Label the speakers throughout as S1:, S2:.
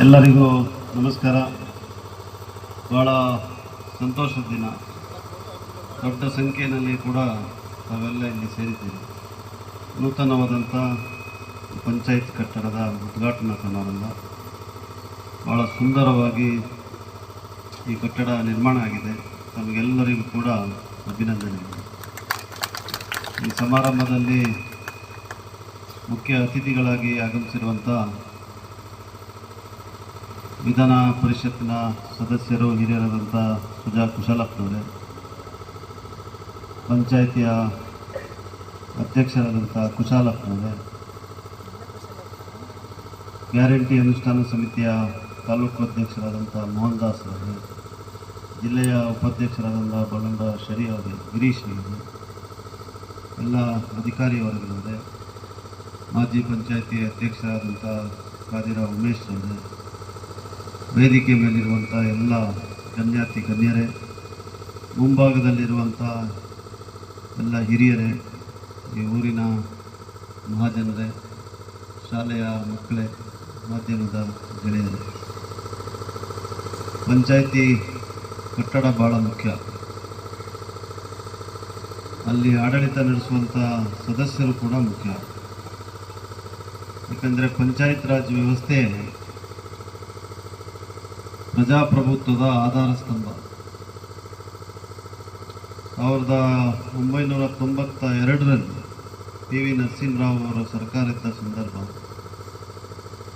S1: ಎಲ್ಲರಿಗೂ ನಮಸ್ಕಾರ. ಭಾಳ ಸಂತೋಷದ ದಿನ. ದೊಡ್ಡ ಸಂಖ್ಯೆಯಲ್ಲಿ ಕೂಡ ತಾವೆಲ್ಲ ಇಲ್ಲಿ ಸೇರಿದ್ದೀರಿ. ನೂತನವಾದಂಥ ಪಂಚಾಯತ್ ಕಟ್ಟಡದ ಉದ್ಘಾಟನಾ ಸಮಾರಂಭ. ಭಾಳ ಸುಂದರವಾಗಿ ಈ ಕಟ್ಟಡ ನಿರ್ಮಾಣ ಆಗಿದೆ. ತಮಗೆಲ್ಲರಿಗೂ ಕೂಡ ಅಭಿನಂದನೆಗಳು. ಈ ಸಮಾರಂಭದಲ್ಲಿ ಮುಖ್ಯ ಅತಿಥಿಗಳಾಗಿ ಆಗಮಿಸಿರುವಂಥ ವಿಧಾನ ಪರಿಷತ್ತಿನ ಸದಸ್ಯರು, ಹಿರಿಯರಾದಂಥ ಸುಜಾ ಕುಶಾಲಪ್ಪನವರೇ, ಪಂಚಾಯಿತಿಯ ಅಧ್ಯಕ್ಷರಾದಂಥ ಕುಶಾಲಪ್ಪನವರೇ, ಗ್ಯಾರಂಟಿ ಅನುಷ್ಠಾನ ಸಮಿತಿಯ ತಾಲೂಕು ಅಧ್ಯಕ್ಷರಾದಂಥ ಮೋಹನ್ ದಾಸ್ ಅವರೇ, ಜಿಲ್ಲೆಯ ಉಪಾಧ್ಯಕ್ಷರಾದಂಥ ಬಳ್ಳಂಡ ಶರಿ ಅವರೇ, ಗಿರೀಶ್ ಅವರೇ, ಎಲ್ಲ ಅಧಿಕಾರಿ ವರ್ಗದವರೇ, ಮಾಜಿ ಪಂಚಾಯಿತಿ ಅಧ್ಯಕ್ಷರಾದಂಥ ಕಾದಿರ ಉಮೇಶ್ ಅವರೇ, ವೇದಿಕೆ ಮೇಲಿರುವಂಥ ಎಲ್ಲ ಗಣ್ಯಾತಿ ಗಣ್ಯರೇ, ಮುಂಭಾಗದಲ್ಲಿರುವಂಥ ಎಲ್ಲ ಹಿರಿಯರೇ, ಈ ಊರಿನ ಮಹಾಜನರೇ, ಶಾಲೆಯ ಮಕ್ಕಳೇ, ಮಾಧ್ಯಮದ ಗೆಳೆಯರೇ, ಪಂಚಾಯಿತಿ ಕಟ್ಟಡ ಭಾಳ ಮುಖ್ಯ. ಅಲ್ಲಿ ಆಡಳಿತ ನಡೆಸುವಂಥ ಸದಸ್ಯರು ಕೂಡ ಮುಖ್ಯ. ಯಾಕಂದರೆ ಪಂಚಾಯತ್ ರಾಜ್ ವ್ಯವಸ್ಥೆ ಪ್ರಜಾಪ್ರಭುತ್ವದ ಆಧಾರ ಸ್ತಂಭ. 1992ರಲ್ಲಿ PV ನರಸಿಂಹರಾವ್ ಅವರ ಸರ್ಕಾರ ಇದ್ದ ಸಂದರ್ಭ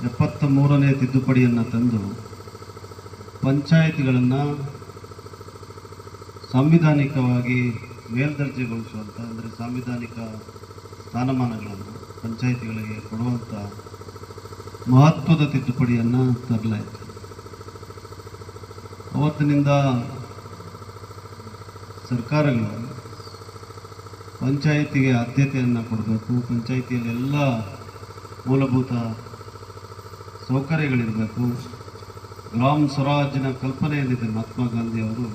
S1: 73ನೇ ತಿದ್ದುಪಡಿಯನ್ನು ತಂದು ಪಂಚಾಯಿತಿಗಳನ್ನು ಸಾಂವಿಧಾನಿಕವಾಗಿ ಮೇಲ್ದರ್ಜೆಗೊಳಿಸುವಂಥ, ಅಂದರೆ ಸಾಂವಿಧಾನಿಕ ಸ್ಥಾನಮಾನಗಳನ್ನು ಪಂಚಾಯಿತಿಗಳಿಗೆ ಕೊಡುವಂಥ ಮಹತ್ವದ ತಿದ್ದುಪಡಿಯನ್ನು ತರಲಾಯಿತು. ಅವತ್ತಿನಿಂದ ಸರ್ಕಾರಗಳು ಪಂಚಾಯಿತಿಗೆ ಆದ್ಯತೆಯನ್ನು ಕೊಡಬೇಕು, ಪಂಚಾಯಿತಿಯಲ್ಲಿ ಎಲ್ಲ ಮೂಲಭೂತ ಸೌಕರ್ಯಗಳಿರಬೇಕು. ಗ್ರಾಮ ಸ್ವರಾಜ್ಯನ ಕಲ್ಪನೆ ಏನಿದೆ ಮಹಾತ್ಮ ಗಾಂಧಿ ಅವರು